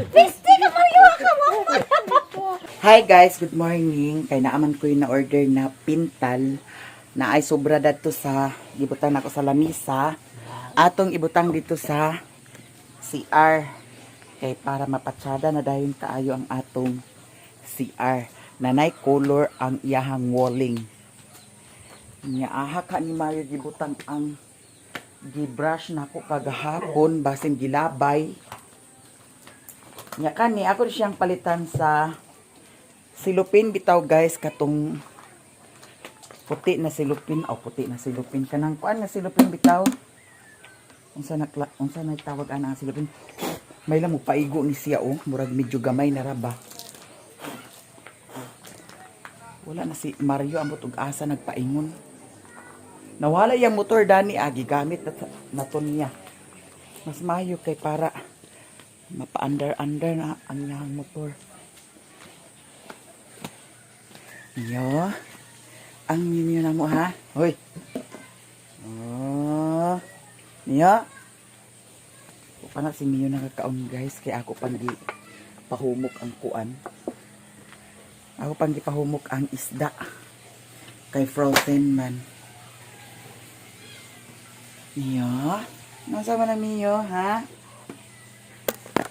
Piste ka mariwa ka mo. Hi guys, good morning. Kay naaman ko yung na-order na pintal na ay sobra dito sa ibutang ako sa lamisa. Atong ibutang dito sa CR. Kay para mapatsada na dayon kaayo ang atong CR. Nanay color ang iyahang walling. Aha ka ni Mario gibutang ang gibrush na ko kagahapon basin gilabay. Nya kani ako siyang palitan sa silupin bitaw guys katong puti na silupin kanang kuan na silupin bitaw. Unsa na tawag ana ang silupin? May lang mo paigo ni siya murag medyo gamay na raba. Wala na si Mario ambot og asa nagpaingon. Nawala yung motor dani gigamit na to niya. Mas mayo kay para mapa-under na ang iyang motor. Yo. Ang ninyo na mo ha. Hoy. Oh. Niya. Paano si Mio nakakaon guys kay ako pang pahumok ang kuan. Ako pang gipahumok ang isda. Kay frozen man. Mio. Nasa man na Mio ha?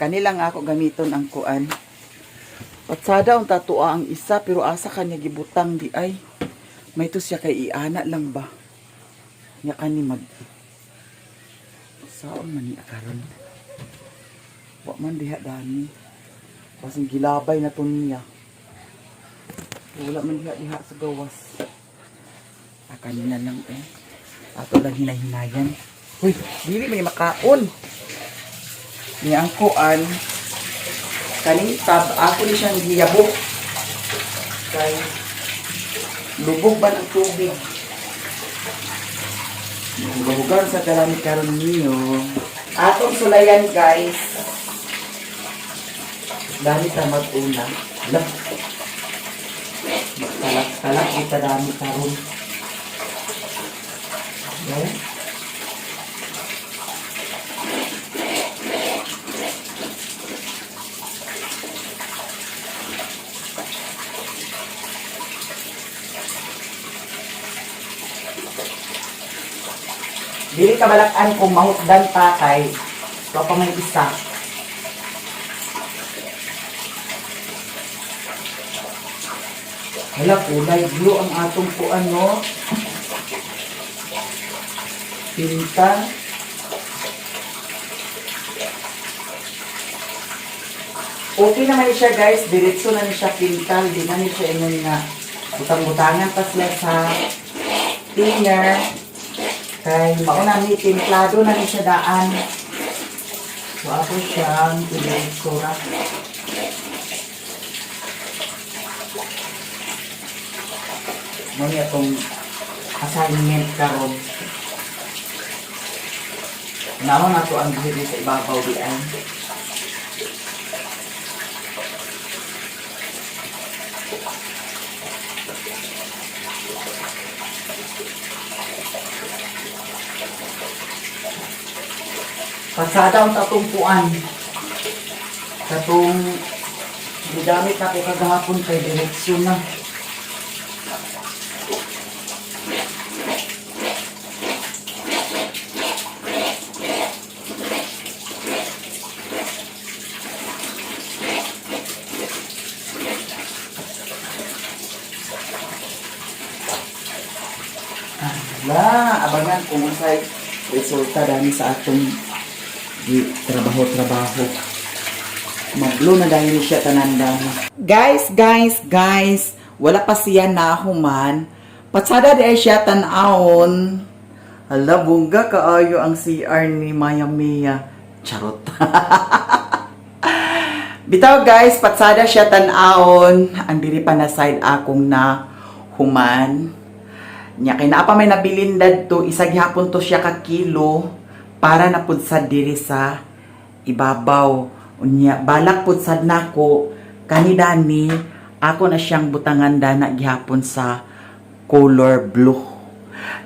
Kanilang ako gamiton ang kuan. Patsada ang tatua ang isa pero asa kanya gibutang di ay. May to siya kay iana lang ba. Nya kani mag saon man ni akaron. Wa man diha dani. Basing gilabay na to niya. Wala man diha sa gawas. Kanina lang Ato lang hinahinayan. Uy, dili may makaon. Niya ang kuan. Kaning tab, ako ni siyang giyabok. Kay lubog ba ng tubig? Lubugan sa karami karon niyo. Atong sulayan guys. Dami tamat una. Lah. Talak kita dami karon. Okay. Dili ka balakan kung mahutdan pa kay ito pa may isa. Hala, kulay blue ang atong kuan no. Pinta. Okay naman siya guys, diretso na ni siya pintal, di na ni siya ingon nga butang-butangan pa sila sa thinner. Kay mauna ni timplado na ni siya daan. So ako siyang pinag-sura. Muna itong assignment karon. Naman na ito ang dito sa ibabaw diyan. Pasada ang tatong puan. Katong gigamit ako kagahapon kay direksyon na. Abangan kung unsay resulta dahil sa atong trabaho. Maglo na dahil siya tananda. Guys, wala pa siya nahuman. Patsada di siya tanawon. Hala, bungga kaayo ang CR ni Maya Mia. Charot. Bitaw guys, patsada siya tanawon. Ang diri pa na side akong na human. Nya kay naa pa may nabilin dadto isa gihapon to siya ka kilo para na pud sad diri sa ibabaw. Unya balak pud sad nako kanidani ako na siyang butangan dana gihapon sa color blue.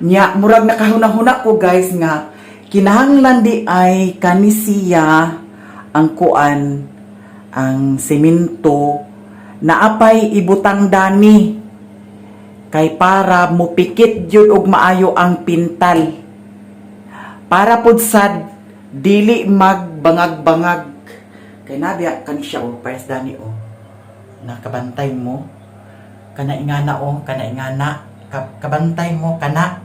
Nya murag nakahuna-huna ko guys nga kinahanglan di ay kanisiya ang kuan, ang semento, naapay ibutang dani. Kay para mo pikit yun og maayo ang pintal. Para pud sad dili magbangag-bangag. Kay nabiya kani siya o pares dani o. Nakabantay mo. Kana ingana o, kana ingana. Kabantay mo kana.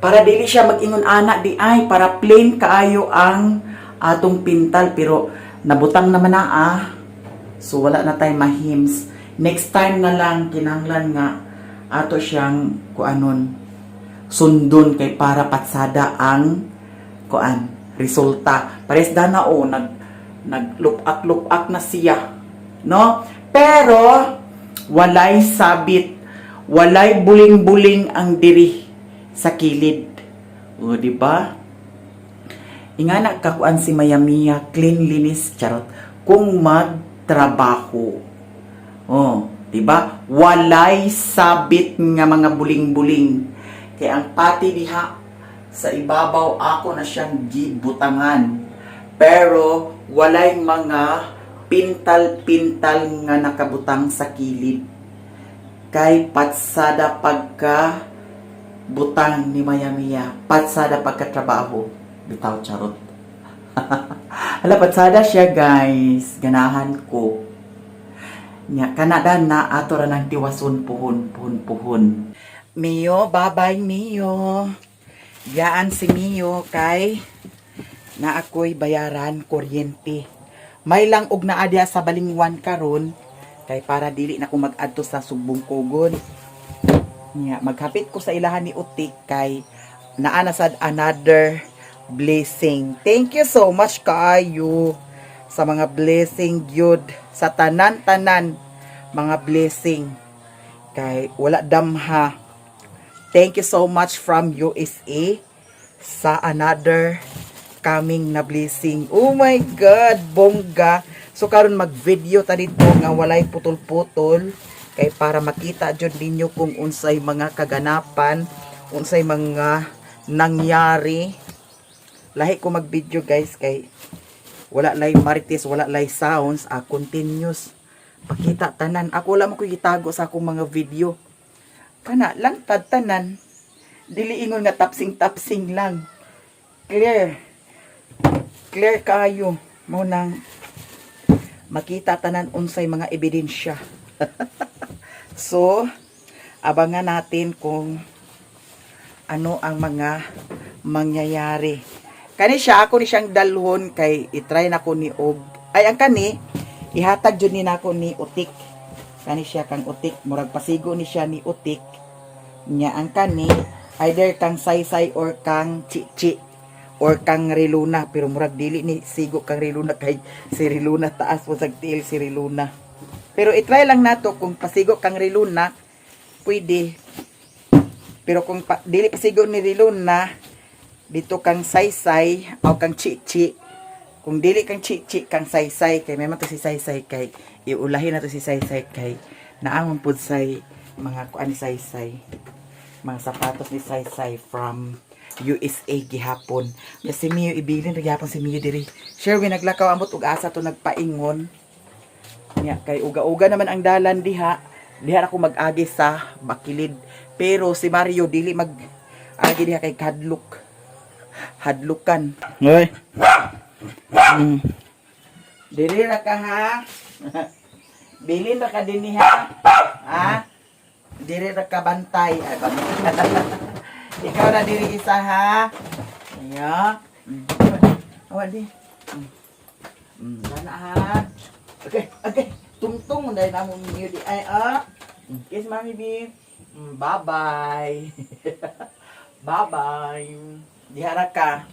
Para dili siya mag-ingon ana di ay para plain kaayo ang atong pintal pero nabutang naman na So wala na tay mahims. Next time na lang kinahanglan nga ato siyang kuanon sundon kay para patsada ang kuan resulta. Pares dana o naglupak-lupak na siya, no? Pero walay sabit, walay buling-buling ang diri sa kilid. O di ba? Ingana kakuan si Mayamiya cleanliness charot kung magtrabaho. Oh, di ba? Walay sabit nga mga buling-buling. Kaya ang pati diha sa ibabaw ako na siyang gibutangan. Pero walay mga pintal-pintal nga nakabutang sa kilid. Kay patsada pagka butang ni Mayamiya. Patsada pagkatrabaho. Bitaw charot. Hala, patsada siya guys. Ganahan ko. Nya kanada na ato ra nang tiwason puhon. Mio, babay Mio. Yaan si Mio kay na ako'y bayaran kuryente. May lang og naa diha sa balingwan karon kay para dili na ko mag-adto sa Sumbong Kugon. Nya maghapit ko sa ilahan ni Utik kay naa na sad another blessing. Thank you so much kaayo sa mga blessing gyud sa tanan-tanan mga blessing kay wala damha. Thank you so much from USA sa another coming na blessing. Oh my God, bongga. So karon mag-video ta dito nga walay putol-putol kay para makita jud ninyo kung unsay mga kaganapan, unsay mga nangyari. Lahi ko mag-video guys kay wala lay marites, wala lay sounds, continuous. Pakita tanan. Ako lang ko gitago sa akong mga video. Kana lang tad tanan. Dili ingon nga tapsing-tapsing lang. Clear. Clear kayo. Mo nang makita tanan unsay mga ebidensya. So, abangan natin kung ano ang mga mangyayari. Kani siya, ako ni siyang dalhon kay itry na ko ni og ay ang kani ihatag jud ni nako ni Utik. Kani siya kang Utik, murag pasigo ni siya ni Utik. Nya ang kani either kang Saysay or kang Chichi or kang Riluna, pero murag dili ni sigo kang Riluna kay si Riluna taas po sa tiil si Riluna. Pero itry lang nato kung pasigo kang Riluna, pwede. Pero kung dili pasigo ni Riluna, dito kang Saysay o kang Chichi. Kung dili kang Chichi, kang Saysay kay may man to si Saysay kay iulahin na to si Saysay kay naangon pud say mga kuan ni Saysay. Mga sapatos ni Saysay from USA gihapon. Ya si Mio ibilin ra gyapon si Mio diri. Sure we naglakaw amot ug asa to nagpaingon. Nya kay uga-uga naman ang dalan diha. Diha ako mag-agi sa bakilid. Pero si Mario dili mag-agi diha kay hadlukan. Hoy. Dili ra ka ha. Bilin ra ka dinhi ha. Ha? Dili ra ka bantay. Ay, bantay. Ikaw na diri isa ha. Ayo. Awali. Sana ha. Okay, okay. Tungtung dahil na mo niyo di ay Kiss Mami B. Bye-bye. Bye-bye. Dihara ka.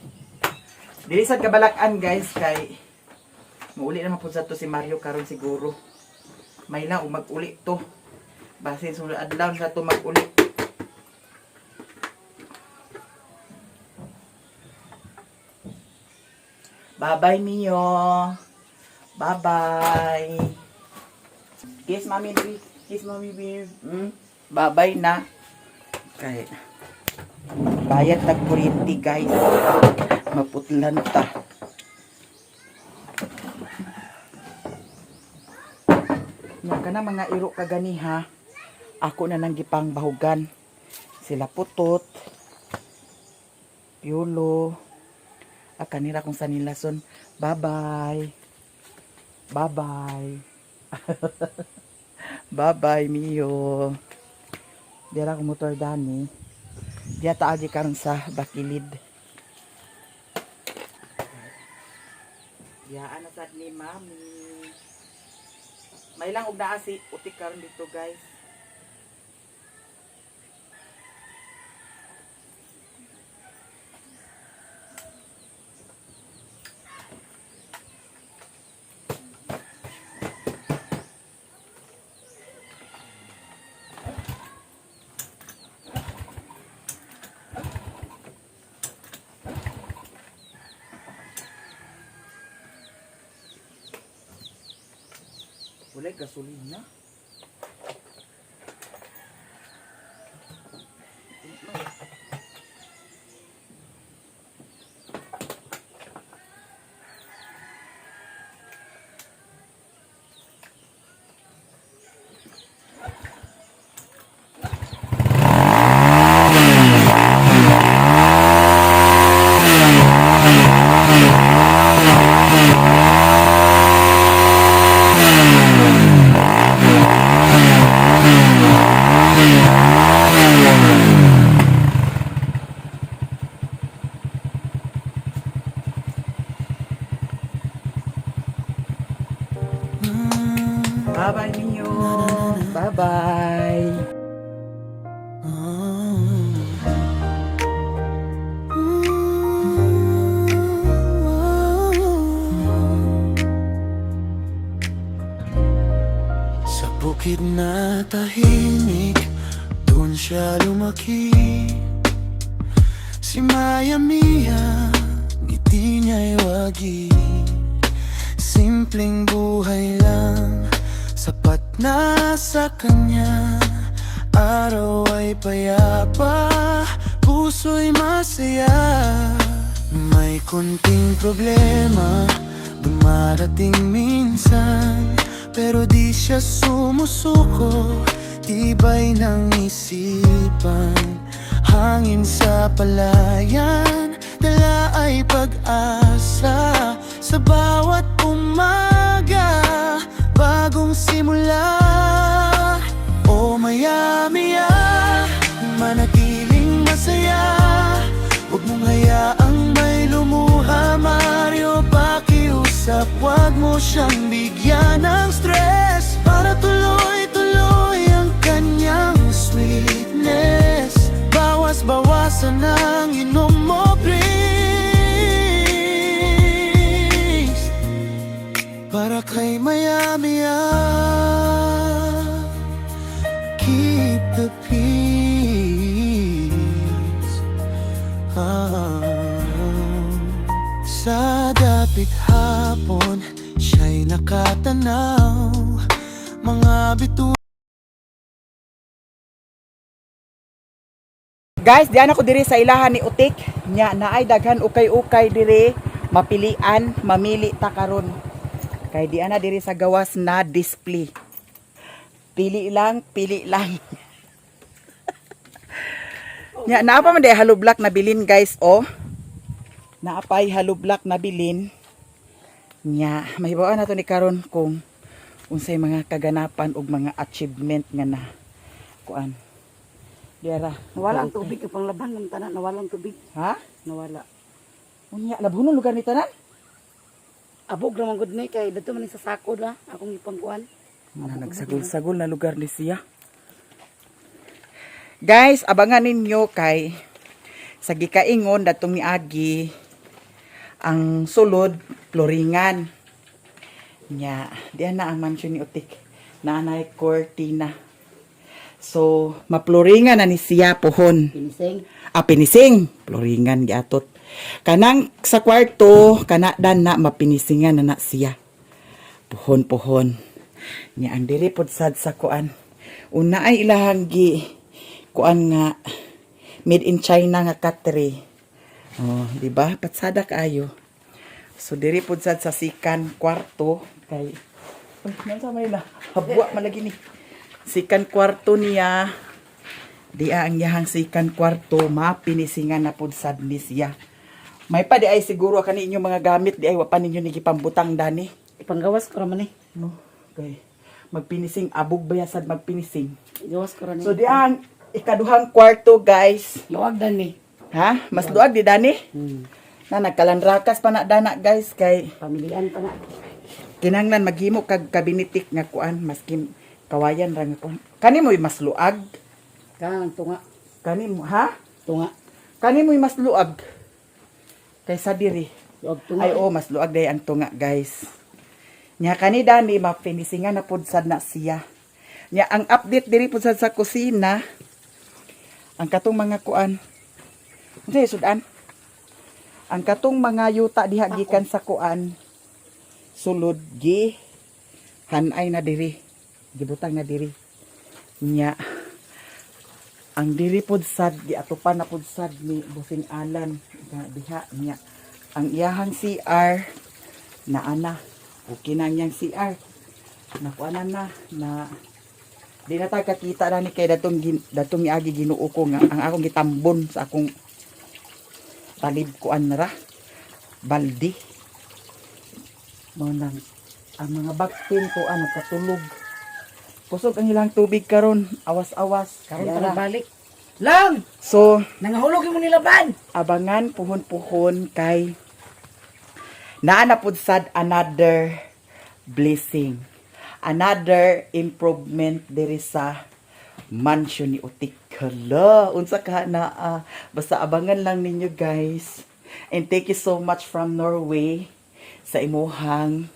Dili sad kabalakan guys kay muuli naman po sa to si Mario karon siguro. May lang mag-uli to. Basin sulod adlaw sa to mag-uli. Bye-bye Mio. Bye-bye. Kiss Mami B. Kiss Mami B. Bye-bye na. Okay. Bayad tag kuryente guys. Maputlan ta. Nya kana mga iro kagani ha. Ako na nang gipang bahugan. Sila putot, piolo, kanira kung sa nilason. Bye-bye. Bye-bye. Bye-bye, Mio. Dira ko motor dani. Diya taagi karon sa bakilid. Yaan na sad ni Mami. May lang og naa si utik karon dito, guys. Wala gasolina. Bye-bye, Mio. Bye-bye. Sa bukid na tahimik, doon siya lumaki. Si Maya Mia, ngiti niya'y wagi. Simpleng buhay lang, sapat na sa kanya. Araw ay payapa, puso'y masaya. May kunting problema, dumarating minsan, pero di siya sumusuko, tibay ng isipan. Hangin sa palayan, dala ay pag-asa. Sa bawat umaga, bagong simula. O Maya-Mia, manatiling masaya. Huwag mong hayaang may lumuha. Mario, pakiusap, huwag mo siyang bigyan ng stress, para tuloy-tuloy ang kanyang sweetness. Bawas-bawasan ang inom mo, please, para kay Maya-Mia. Keep the peace. Sa dapit hapon, siya'y nakatanaw, mga bituin. Guys, diyan ako diri sa ilahan ni Utik. Nya naay daghan ukay-ukay diri, mapilian, mamili ta karon. Kay diyan na diri sa gawas na display. Pili lang, pili lang. Nya naapa man day hollow block na bilin, guys, oh. Naapay hollow block na bilin. Nya mahibaw na to ni karon kung unsay mga kaganapan ug mga achievement nga na kuan. Dira, Nawala ang tubig kapang laban ng tanan. Nawala ang tubig. ha? Nawala. Unya labhon lugar ni tanan. Abog naman gud ni kay dito man sa sako na akong ipangkuan. Nagsagol-sagol na lugar ni siya. Guys, abangan ninyo kay sa gikaingon datong miagi ang sulod floringan. Nya, diyan na ang mansion ni Utik. Nanay Cortina. So, maploringan na ni siya pohon. Pinising. Pinising. Floringan giatot. Kanang sa kwarto, kanadan na mapinisingan na siya. Pohon-pohon. Nya ang diri pod sad sa kuan. Una ay ilahang kuan nga made in China nga katri. Oh, di ba? Patsada kaayo. So diri pod sad sa sikan kwarto kay Uy, nasa may na. Habwa malagi ni. Sikan kwarto niya. Di ang yahang sikan kwarto. Mapinisingan na pud sad ni siya. May pa di ay siguro kani inyong mga gamit. Di ay wapan ninyo nagipambutang dani. Ipanggawas ko raman eh. No? Okay. Magpinising. Abog ba yan sad magpinising? Gawas ko raman. So di ang ikaduhang kwarto guys. Luwag dan eh. Ha? Mas duag di dani? Na nagkalandrakas pa na dana guys. Kay Pamilian pa na. kinanglan maghimo kag kabinitik nga kuan maskin kawayan ra nga kuan. Kani mo'y mas luag. Kang tunga. Kani mo ha? Tunga. Kani mo'y mas luag. Kaysa diri. Luwag tunga. Ay oh, mas luag day ang tunga guys. Nya kani dani mapinisingan na pud sad na siya. Nya ang update diri pud sad sa kusina. Ang katong mga kuan. Unsay sudan? Ang katong mga yuta diha gikan sa kuan. Sulod gi hanay na diri. Gibutang na diri. Nya ang diri pud sad gi atupan na pud sad ni Busing Alan nga diha nya ang iyahang CR na ana okay na niyang CR nakuanan na di na tayo kakita na ni kay datong iagi Ginoo ko nga ang akong gitambon sa akong talib kuan ra baldi mo nang ang mga baktin ko nagkatulog kusog ang ilang tubig karon awas-awas Karon Yara. pa balik. Lang! So Nangahulog yung nilaban! abangan puhon-puhon kay naanapod sad another blessing. Another improvement diri sa mansion ni Utik. Hala, unsa ka na basta abangan lang ninyo guys. And thank you so much from Norway sa imuhang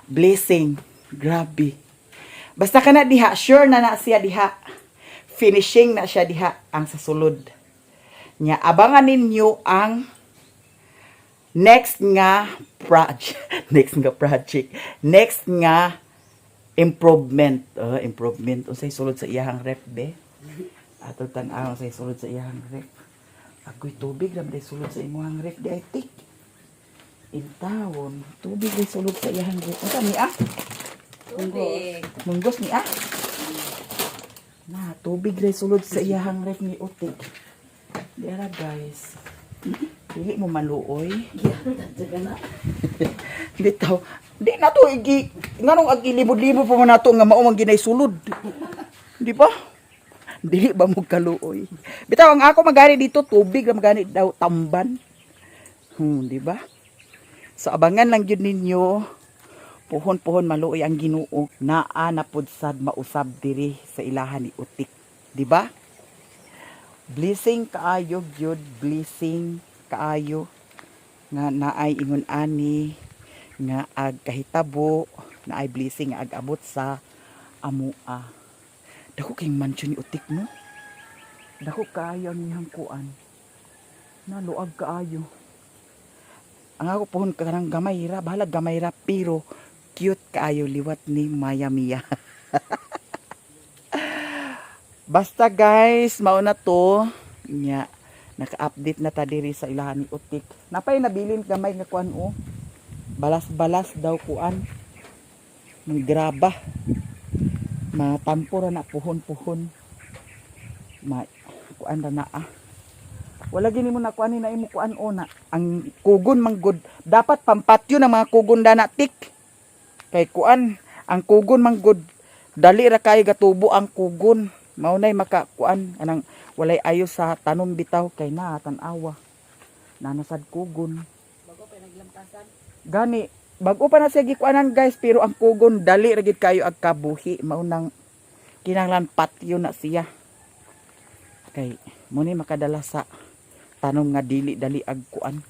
blessing. Grabe. Basta ka na diha, sure na siya diha. Finishing na siya diha ang sasulod. Nya abangan ninyo ang next nga project. Next nga improvement. Improvement. Unsay sulod sa iyahang ref be? Ato tan-aw unsay sulod sa iyahang ref. Ako'y tubig ram day sulod sa imong ref di ay tik. Intawon, tubig day sulod sa iyahang ref. Unsa ni Munggos ni na tubig day sulod sa iyahang ref ni Utik. Dira guys. Dili mo maluoy. Bitaw. Di na to igi. Nganong ag ilibod-libod pa man nato nga mao man ginay sulod. Di ba? Dili ba mo kaluoy? Bitaw ang ako magani dito tubig ra magani daw tamban. Di ba? So abangan lang gyud ninyo. Puhon-puhon maluoy ang Ginoo naa na pud sad mausab diri sa ilahan ni Utik. Di ba? Blessing kaayo gyud, blessing kaayo nga naay ingon ani nga ag kahitabo, naay blessing nga ag-abot sa amua. Dako kay mansion ni Utik no. Dako kaayo ang iyang kuan. Naluag kaayo. Ang ako puhon kanang gamay ra, bahala gamay ra pero cute kaayo liwat ni Maya Mia. Basta guys, mao na to. Nya naka-update na ta diri sa ilahan ni Utik. Napay nabilin gamay nga kuan o. Balas-balas daw kuan. Ng graba. Matampo ra na puhon-puhon. Kuan ra na Wala gini mo na kuan ni na imo kuan o na. Ang kugon manggod dapat pampatyo ng mga kugon dana tik. Kay kuan ang kugon manggod dali ra kay gatubo ang kugon. Mao nay makakuan anang walay ayo sa tanom bitaw kay na tan-awa. Nanasad kugon. Bago pa naglampasan. Gani bago pa na siya gikuanan guys pero ang kugon dali ra gid kayo ag kabuhi mao nang kinahanglan patyo na siya. Kay mo ni makadala sa tanom nga dili dali ag kuan.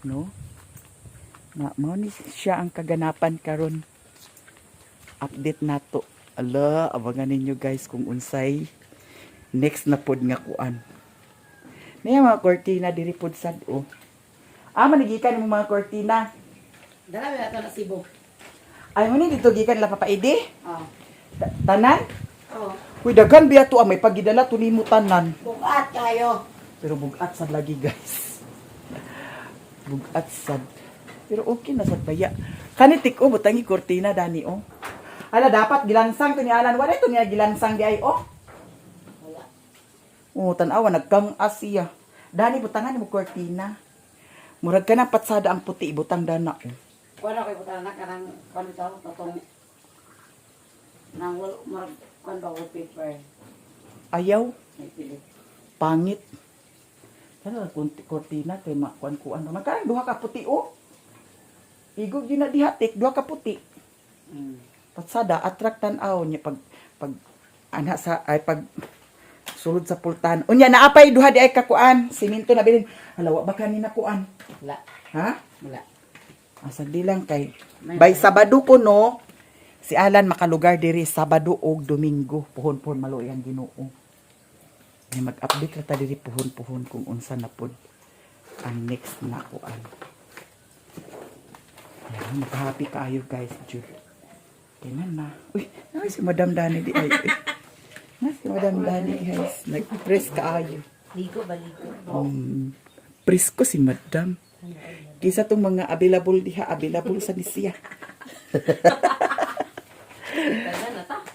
No? Na mao ni siya ang kaganapan karon. Update nato. Ala, abangan ninyo guys kung unsay next na pod nga kuan. Niya mga kortina diri pod sad o. Manigikan mo mga kortina. Dala ba ito na Cebu? Ay mo ni dito gikan la papaidi? Oh. Tanan? Oh. Uy daghan biya to may pagidala to nimo tanan. Bukat kayo. Pero bugat sad lagi guys. Bugat sad. Pero okay na sad baya. Kanitik o butangi kortina dani o. Ala dapat gilansang to ni Alan. Wala to niya gilansang di ay o. Wala. Oh, tanawa nagkang Asia. Dani butangan mo kortina. Murag ka na patsada ang puti butang dana o. Wala ko'y buta na kanang kanitaw tatong nang marag kan ba wallpaper. Ayaw, May pili. pangit. Kana kunti kortina kay makuan-kuan naman. Kaya duha ka puti o. Igog yun na dihatik, duha ka puti. Patsada, attract tanaw niya pag ana sa ay pag sulod sa pultan. Unya naapay duha di ay kakuan, simento na bilin. Halawa ba kanina kuan? Wala. Ha? Wala. Asa di lang kay by Sabado ko no. Si Alan makalugar diri Sabado ug Domingo, puhon-puhon maluoy ang Ginoo. Ay mag-update ra ta diri puhon-puhon kung unsa na pod ang next na kuan. Yan, happy kaayo guys, Jud. Tingnan na. Uy, na si Madam Dani di ay. Na si Madam Dani guys, nag-press kaayo. Ligo ba ligo? Press ko si Madam. Kisa tong mga available diha, available sa Nisia.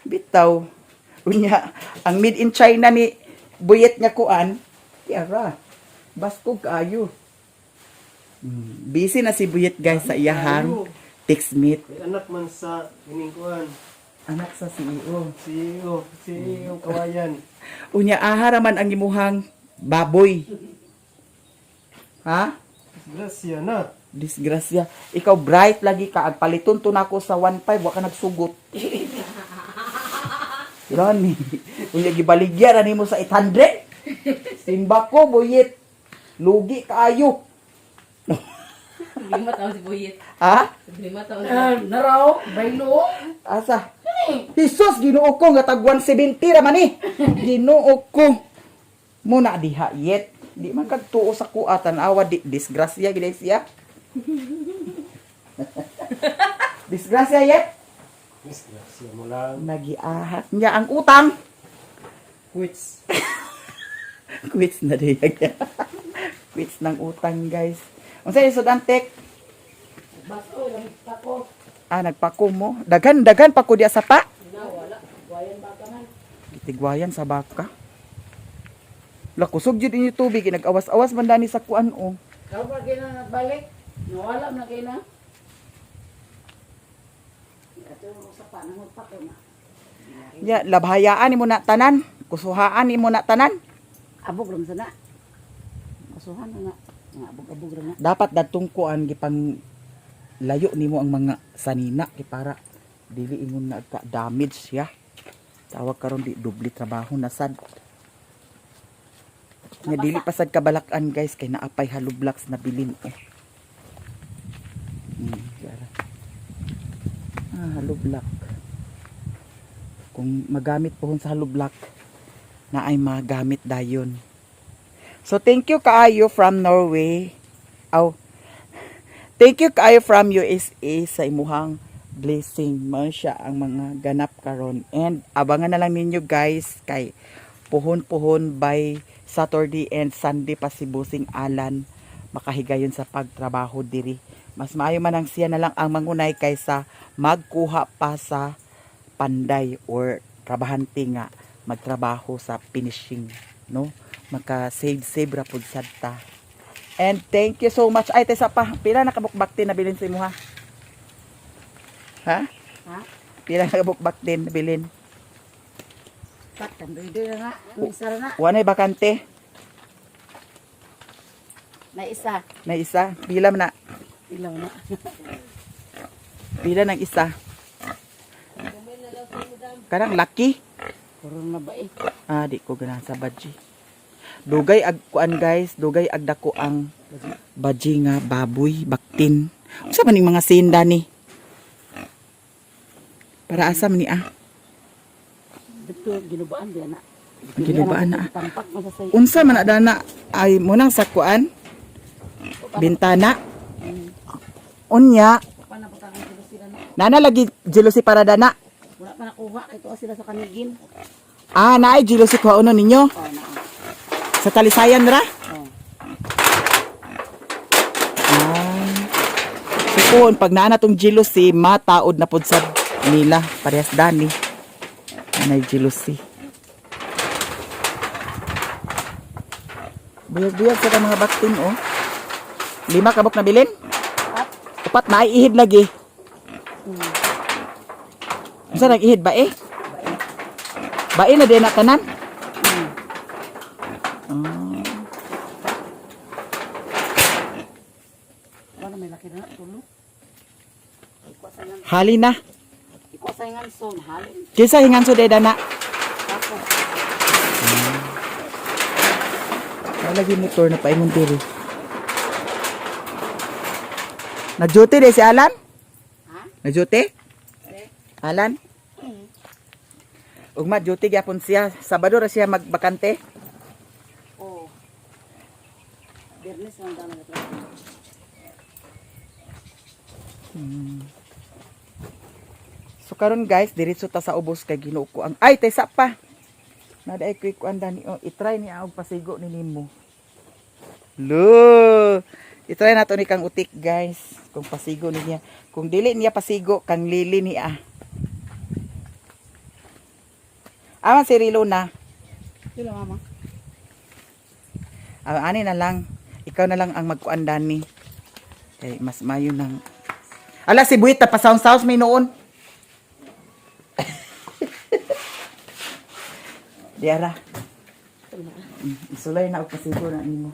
Bitaw. Unya, ang made in China ni Buyet nga kuan, tiara. Baskog kaayo. Busy na si Buyet guys sa iyahang text meet. Anak man sa iningkuan. Anak sa CEO. CEO kawayan. Unya ahara man ang imuhang baboy. Ha? Grasya na. Disgrasya. Ikaw bright lagi ka. Agpaliton to nako sa 1.5 wa ka nagsugot. Rani. Unya gibaligya ra nimo sa 800. Simba ko Buyet. Lugi kaayo. Lima taon si Buyet. Ha? Lima taon. Naraw, baylo. Asa? Jesus, Ginoo ko nga tag 170 ra man ni. Ginoo ko. Muna diha yet. Di man kagtuo sa kuatan awa di disgrasya gid siya. Disgrasya yet. Grasya mo lang. Nagiahas niya ang utang. Quits. Quits na diya. Quits ng utang, guys. Unsa isod antek? Baso, lamig pa ko. Ah, nagpako mo. Dagan pa ko diya sa pa. Wala. Wayan ba ka man? Itigwayan sa baka. La kusog jud inyo tubig, nag-awas-awas man dani sa kuan o. Kau ba kaya na nagbalik? Nawala na kayo na. Ito yung sa pa, nangupak yun na. Ya, labhayaan nimo na tanan. Kusuhaan nimo na tanan. Abog lang sana. Masuhan na nga. Nga abog-abog lang na. Dapat datong kuan gipang layo nimo ang mga sanina kay para dili ingon na ka damage siya. Tawag karon di doble trabaho na sad. Nga dili pa sad kabalakan guys kay naapay hollow blocks na bilin eh. Kaya. Hollow block. Kung magamit po sa hollow block na ay magamit dayon. So thank you kaayo from Norway. Thank you kaayo from USA sa imuhang blessing. Man siya ang mga ganap karon. And abangan na lang ninyo guys kay puhon-puhon by Saturday and Sunday pa si Busing Alan makahigayon sa pagtrabaho diri. Mas maayo man ang siya na lang ang mangunay kaysa magkuha pa sa panday or trabahante nga magtrabaho sa finishing, no? Maka-save ra pud sad ta. And thank you so much. Ay, tesa pa. Pila na kabukbaktin na bilin sa imo ha? Ha? Ha? Pila na kabukbaktin na bilin? Tak, tamdoy-doy na nga. Ang isa na. Wanay bakante? Na isa. Na isa. Pila man na? Ilaw na. Pila ng isa? Karang laki. Puro na ba eh. Ah, di ko ganahan sa baji. Dugay ag kuan guys, dugay ag dako ang baji nga baboy, baktin. Unsa man ning mga sinda ni? Para asa man ni ah? Dito, ginubaan din na. Ginubaan na. Tampak masasay. Unsa man na dana ay munang sa kuan? Bintana. Unya, Paano pa tanong sila sila na? nana lagi jealousy para dana. Wala pa nakuha. Ito sila sa kanigin. Ah, naay jealousy ko uno ninyo. Oh, na. Sa talisayan ra? Oh. Ah. gihapon pag naa na tong jealousy mataod na pud sad nila parehas dani. Anay jealousy. Buyag-buyag sa mga baktin oh. 5 kabok na bilin? Upat na ihid lagi. Unsa nag-ihid ba eh? Bae na din na tanan? Ano may laki na tulo? Hali na. Iko sa ingan son halin. Kisa hingan so deda na. Ako. Lagi motor na paingon diri. Na-duty de si Alan? Ha? Na-duty? Alan? Ugma duty gyapon siya. Sabado ra siya magbakante. Oh. Bernes ang dami na. So karon guys, diretso ta sa ubos kay Ginoo ko ang ay taysa pa. Naday ko ikuan dani oh, i-try ni og pasigo ni nimo. Lo. I-try nato ni kang utik guys, kung pasigo niya. Kung dili niya pasigo kang lili niya. Aman si Rilo na. Sila mama. Ani na lang. Ikaw na lang ang magkuan dani. Kay mas mayo nang. Ala si Buhit na pa-sound may noon. Diara. Isulay na og pasigo na nimo.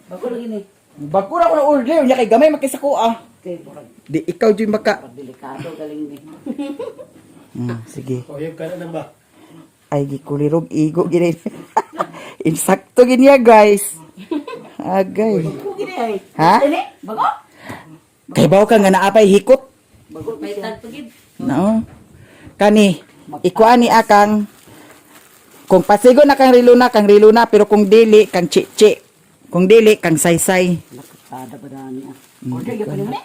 Bago lagi ni. Bago ra ko na order, nya kay gamay makisa ko ah. Kay burag Di ikaw jud maka. delikado galing ni. Sige. Oyog ka na ba? Ay gikulirog igo gini. Insakto gini ya guys. Agay. Bago gini ay. Ha? Dili, bago. Kay bawo ka nga naapay hikot. Bago may tagpagid. No. Kani ikuan ni akang kung pasigo na kang rilo na pero kung dili kang chichi. Kung dili kang saysay. Nakasada pa dani ah. Order gyud pa ni.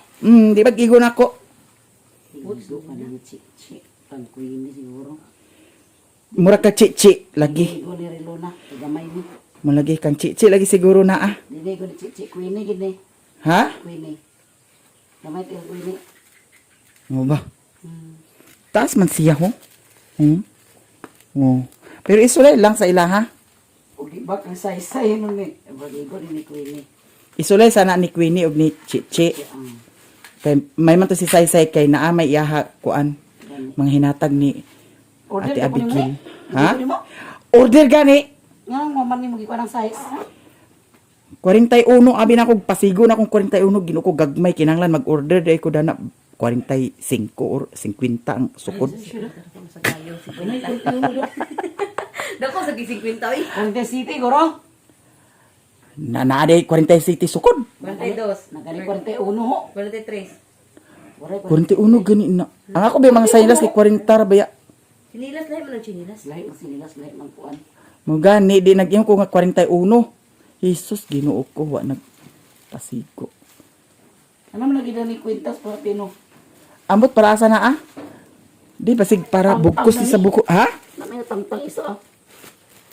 Di ba gigo na ko? Udzo ka ni chi. Pang queen siguro. Mura ka chichi lagi. Igo ni Relona, gamay ni. Mulagi kang chichi lagi siguro na ah. Dili ko ni chi queen ni gid ni. Ha? Queen ni. Gamay ti queen ni. Mo ba? Taas man siya ho. Oh. Pero isulay lang sa ilaha. O di ba kang say-say mo ni. Bagigo ni queen ni. Isulay sana ni Queenie og ni Chichi. Kay may man to si Saysay kay naa may iyaha kuan mga hinatag ni Ate Order ko ni mo. Abigail. Ha? Ha? Order gani. Nga mo man ni mo gikuan ang size. 41 abi na kog pasigo na kung 41 ginuko gagmay kinanglan mag-order day ko dana 45 or 50 ang sukod. Dako sa gising kwinta oy. Conte City goro. Na naa day 47 sukod. 42. Nagani 41 ho. 43. Waray 41 gani na. Ang ako ba mga saylas kay 40 ra baya. Sinilas lahi man ang chinilas. lahi ang sinilas lahi ng kuan. Mo gani di nag ko nga 41. Jesus Ginoo ko wa nag pasigo. Ano man lagi ni kwintas para pino. Ambot para asa na ah? Di basig para bugkos ni sa buko. Ha? Na may tangtang isa ah.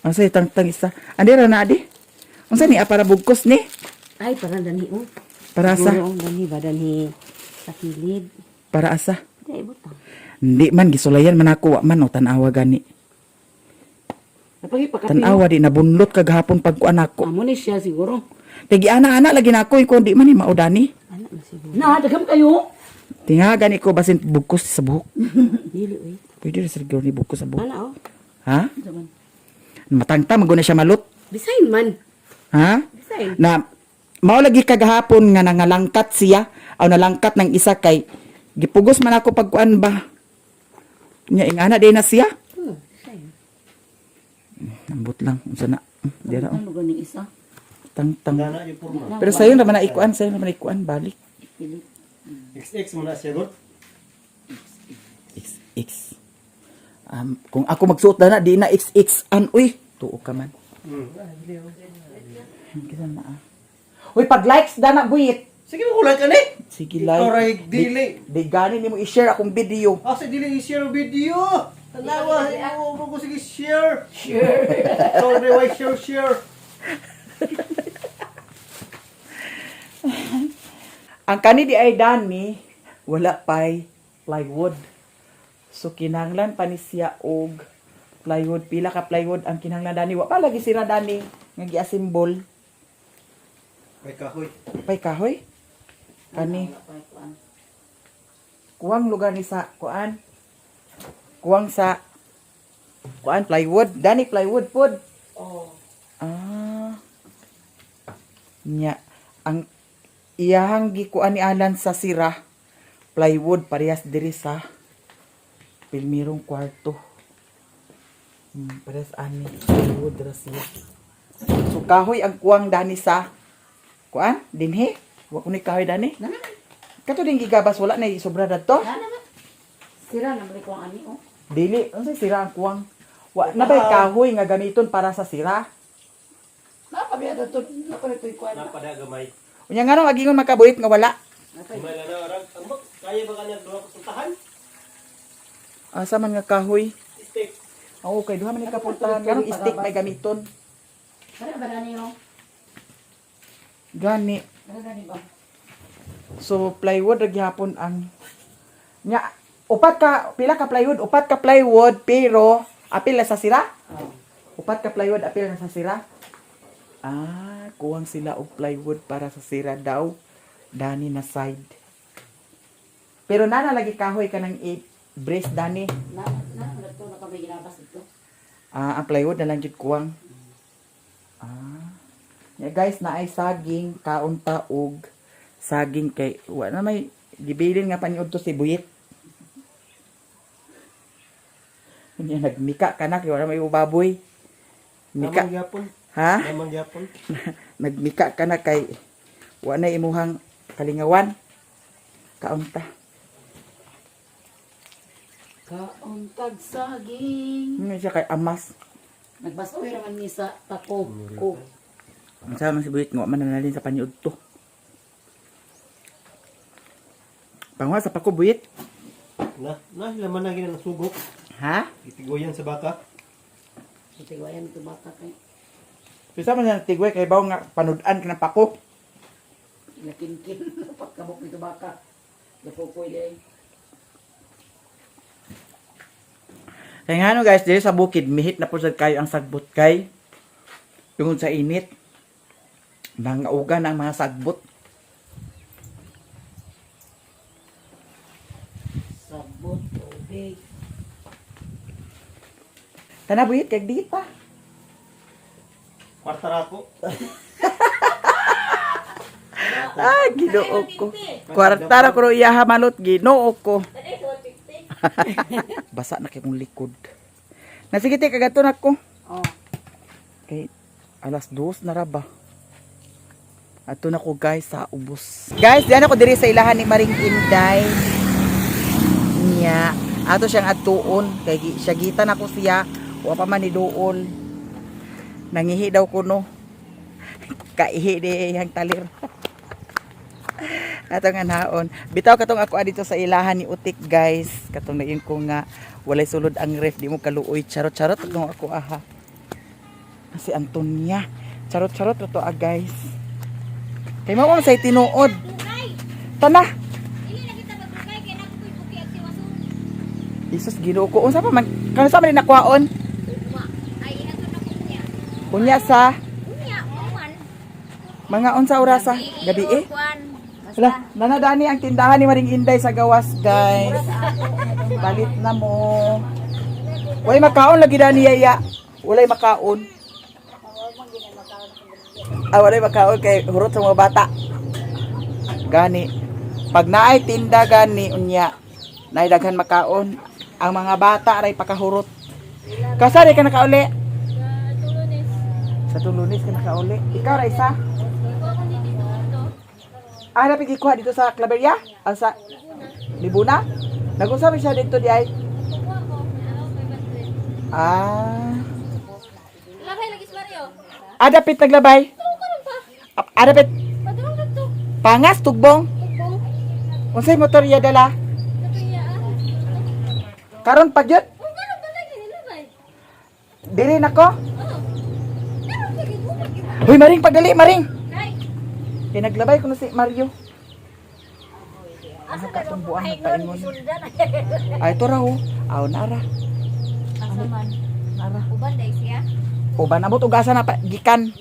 Asa tangtang isa. Andi ra na adi. Unsa ni para bugkos ni? Ay, parang dani oh. Para asa? Siguro ang dani ba dani sa kilid. Para asa? Di butang. Hindi man gisulayan man ako wa man o tanawa gani. Napagi pakapino. Tanawa di nabunlot kagahapon pag kuan ako. Amo ni siya siguro. Kay ana-ana lagi na ako ko di man ni maudani. Anak na siguro. Na dagam kayo. Tinga gani ko basin bugkos sa buhok. Dili oy. Pwede ra siguro ni bugkos sa buhok. Ana oh. Ha? Zaman. Matangta maguna siya malot. Design man. Ha? Design. Na mao lagi kagahapon nga nangalangkat siya o nalangkat ng isa kay gipugos man ako pagkuan ba. Nya ingana din na siya. Design. Ambot lang unsa na. Dira Ano gani isa? tang. Gana yung purma. Pero sayo naman na ikuan, balik. Pilit. XX mo na siya, God. XX. Kung ako magsuot na di na XX an uy. Tuo ka man. Kita na ah. Uy, pag likes dana buhit. Sige mo kulang ka ni. Sige Ikaw like. ray dili. Di gani nimo i-share akong video. Asa dili i-share ang video. Tanawa, mo ko sige share. Share. Ikaw ray why share. Ang kani di ay dani, wala pay plywood. So kinahanglan pa ni siya og plywood. Pila ka plywood ang kinahanglan dani. Wa pa lagi sira dani nga gi-assemble. May kahoy. Pay kahoy. Kani kuwang lugar ni sa kuan. Kuwang sa kuan plywood. Dani plywood pod. Oh. Ah. Nya ang iyahang gikuan ni Alan sa sira plywood parehas diri sa pilmirong kwarto. Parehas ani plywood ra siya. So kahoy ang kuwang dani sa kuan dinhi. Wa kuno kahoy dani. Kato din gigabas wala na sobra dadto. Naman. Sira na balik ko ang ani, oh. Dili unsay sira ang kuwang. Wa na bay kahoy nga gamiton para sa sira. Napabiya to, napabiya ko na. Napada gamay. Unya nga nung agingon makabuhit nga wala. Gamay lang na orang. Ambak, kaya ba kanya duha ka puntahan? Asa man nga kahoy? Stick. Oo, kay duha man ni kapuntahan. Ganong stick may gamiton. Kaya ba gani, no? Gani. Kaya gani ba? So plywood ra gyapon ang nya upat ka pila ka plywood, upat ka plywood pero apil na sa sira? Oh. Upat ka plywood apil na sa sira? Ah, kuwang sila og plywood para sa sira daw. Dani na side. Pero nana lagi kahoy ka ng brace dani. Ito na kami ginabas ito. Ah, ang plywood na lang jud kuwang. Ah. Ya guys, na ay saging kaunta og saging kay wa na may gibilin nga paniud to si Buyit. Nya nagmika kana kay wala may baboy. Mika. Namang gyapon. Ha? Namang gyapon. Nagmika kana kay wa na imuhang kalingawan. Kaunta. Kauntag saging. Siya kay amas. Nagbasoy raman ni sa tako. Ko. Ang sama si Buyit nga wa man nanalin sa paniud to. Pangwa sa pako Buyit. Laman na gina nasugok. Ha? Itigoyan sa baka. Itiwayan ito baka kay. Pisa man na tigwe kay bawo nga panudan ka ng pako. Nakinkin. Pagkabok nito baka. Napupoy day. Kaya nga no guys, dito sa bukid, mihit na po sad kayo ang sagbot kay. Tungod sa init. Nangaugan ang mga sagbot. Sabot, tubig. Tana Buyit, kay dita. Kwarta ko. Ah, ginoo ko. Kwartara ko iya hamalot, ginoo ko. Basa na kay kong likod. Nasigiti kagato na ko. Oh. Kay alas 2 na ra ba. Ato na ko guys sa ubos. Guys, diyan ako diri sa ilahan ni Maring Inday. Niya, ato siyang atuon kay siya gitan ako siya, wa pa man ni duol. Nangihi daw kuno. Kaihi di yang talir. Atong anaon. Bitaw katong ako adito sa ilahan ni Utik guys. Katong nain ko nga walay sulod ang ref, di mo kaluoy. Charot-charot katong ako aha. Si Antonia. Charot-charot to guys. Kay mao ang say tinuod. Tana. Jesus Ginoo ko. Unsa pa man? Kano sa man nakwaon? Unya sa mga unsa orasa? Gabi eh. Hala, nanadani ang tindahan ni Maring Inday sa gawas, guys. Balit na mo. Walay makaon lagi dani yaya. Walay makaon. Walay makaon kay hurot sa mga bata. Gani. Pag naay tinda gani unya, naay daghan makaon. Ang mga bata ray pakahurot. Kasari ka nakauli? Sa Tulunis ka nakauli. Ikaw ra isa? Ah, napig ikuha dito sa Claveria? Ah, sa Libuna? Nag-usabi siya dito di ay? Ah. Labay lagi sa Mario. Adapit naglabay? Adapit? Padung dito. Pangas, tugbong? Tugbong. Unsay motor iya dala? Katuya. Karon pagyot? Kung gano'n ba lagi nilabay? Diri nako? Oo. Gano'n lagi mo lagi. Uy, maring pagdali, maring. Kay. Kaya naglabay ko na si Mario. Ano ka itong buang nagpaingon? Ay, ito raw. Aw, nara. Asa man? Nara. Uban dahil siya? O ba, nabot ugasa na pa, gikan.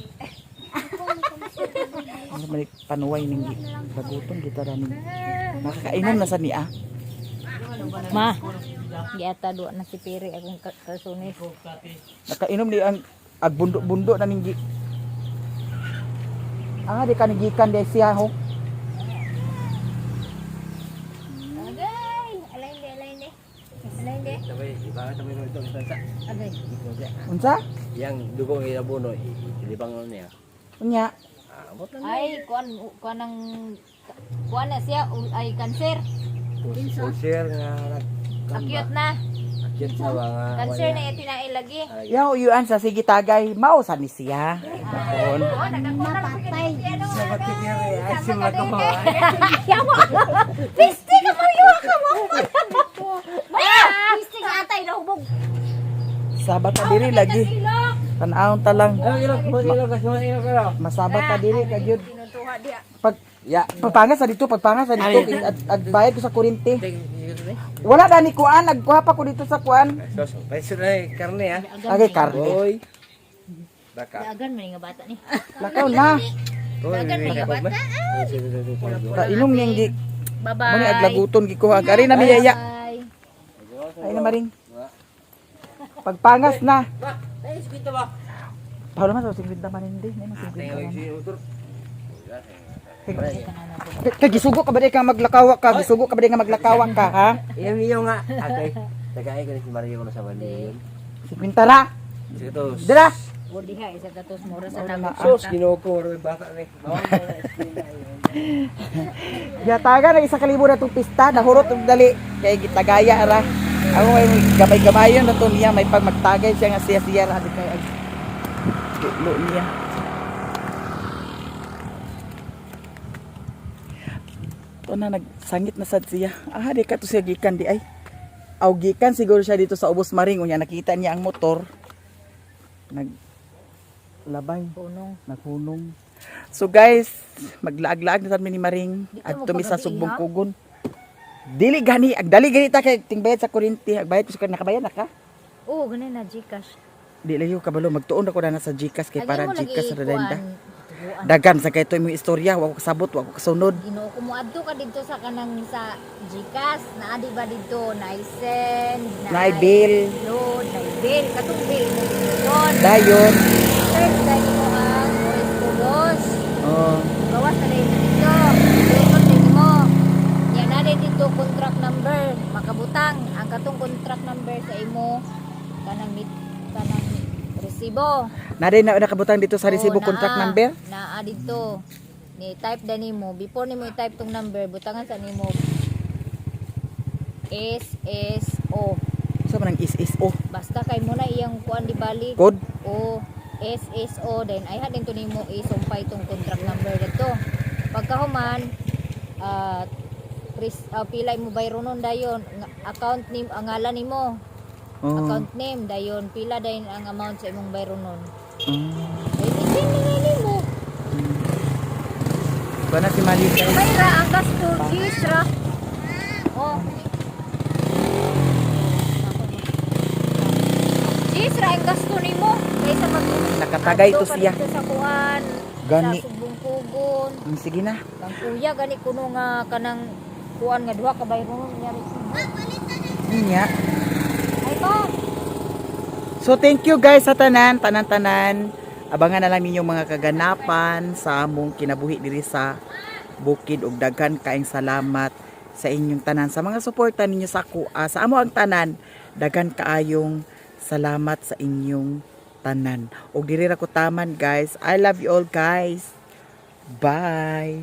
Ano ba panuway ng baguton kita ranin. Nakakainom na sa niya. Ma, giata doon na si Piri akong kasunis. Nakainom ni ang agbundo-bundo na ning di ka nigikan di siya ho. Agay! Alain de, alain de. Alain de. Sabay, iba sabay ro ito sa. Agay. Unsa? Yang dugo ng ilabuno, ilibang niya. Unya. Abot lang. Ay, kuan ng kuan na siya ay cancer. Share nga Akyot na. Akyat sa mga Cancer na ito na ilagi. Yaw uyuan sa sige tagay mao sa ni siya. Kon. Oh, nagkakunang patay. Sabat kiri ay sila ko. Yawa. Pisti ka mariwa ka mo. Maya, pisti ka atay na hubog. Sabat ka diri lagi. Tan-aon ta lang. Ilok ka. Masabat ka diri ka gyud. Tinutuha dia. Pag pagpangas sa dito at bayad ko sa kuryente. Wala na ni kuan, nagkuha pa ko dito sa kuan. Sos, paiso na karne ha. Agay karne. Boy. Baka. Dagan man nga bata ni. Lakaw na. Dagan man nga bata. Kainom niyang gi. Bye-bye. Muni aglaguton gikuha. Gari na miyaya. Bye. Ay na maring. Pagpangas na. Paano man sa 50 man hindi. May mga 50 man. Kay gisugo ka ba di ka maglakawa ka? Gisugo ka ba di nga maglakawa ka, ha? Iyo nga. Okay. Tagay ko ni si Mario na sa bali. Si Pintara. Sige to. Dira. O diha isa katos mura sa namo. Sos ginoko ro bata ni. Yataga na 1,000 na itong pista. Nahurot og dali. Kay gitagaya ra. Ako may gamay-gamayon na to niya. May pag magtagay siya nga siya ra. Di kay ag lo niya. Ito na, nagsangit na sad siya. Di ka to siya gikan di ay. Aw gikan siguro siya dito sa Ubos Maring. Unya nakita niya ang motor. Naglabay. Nakunong. So guys, maglaag-laag na kami ni Maring. At tumi sa Sugbong Kugon. Dili gani, agdali gani ta kay tingbayad sa kuryente. Agbayad ko sa nakabayad na ka? Oo, ganun na Gcash. Di layo kabalo magtuon ako na sa Gcash kay para Lagi mo lagi Gcash sa renda. kuan. Dagan sa kay imong istorya, wa ko kasabot, wa ko kasunod. Ginoo ko mo adto ka dito sa kanang sa Gcash na adi ba dito na send Naay bill. load na bill katong bill mo doon Dayon. search dahil mo ang Boris Pulos Oh, gawas na rin dito doon din mo yan na rin dito contract number makabutang ang katong contract number sa imo kanang resibo. nare na nakabutang dito sa resibo Oo, contract naa. number. Naa dito. Ni type da nimo before nimo i-type tong number butangan sa nimo SSO. Sa man ang SSO Basta kay mo na iyang kuan di balik code. o SSO then ay hadin to nimo isumpay tong contract number dito. Pagkahuman pilay mo bayronon dayon account name ang ngalan nimo. Oh. Account name dayon pila dayon ang amount sa imong bayronon. Oh. Ay hindi mo. Bana si Malika. Mayra ang gasto gisra. Oh. Gisra ang gasto nimo kaysa Nakatagay to siya. Sa kuan. Gani. Sa Sugbong Kugon. Sige na. Kang kuya gani kuno nga kanang kuan nga duha ka bayron niya resibo. Nya. Ay ko. So thank you guys sa tanan-tanan. Abangan na lang ninyong mga kaganapan sa among kinabuhi diri sa bukid ug daghan kaayong salamat sa inyong tanan sa mga suporta ninyo sa sa amo ang tanan. Daghan kaayong salamat sa inyong tanan. Ug diri ra ko taman guys. I love you all guys. Bye.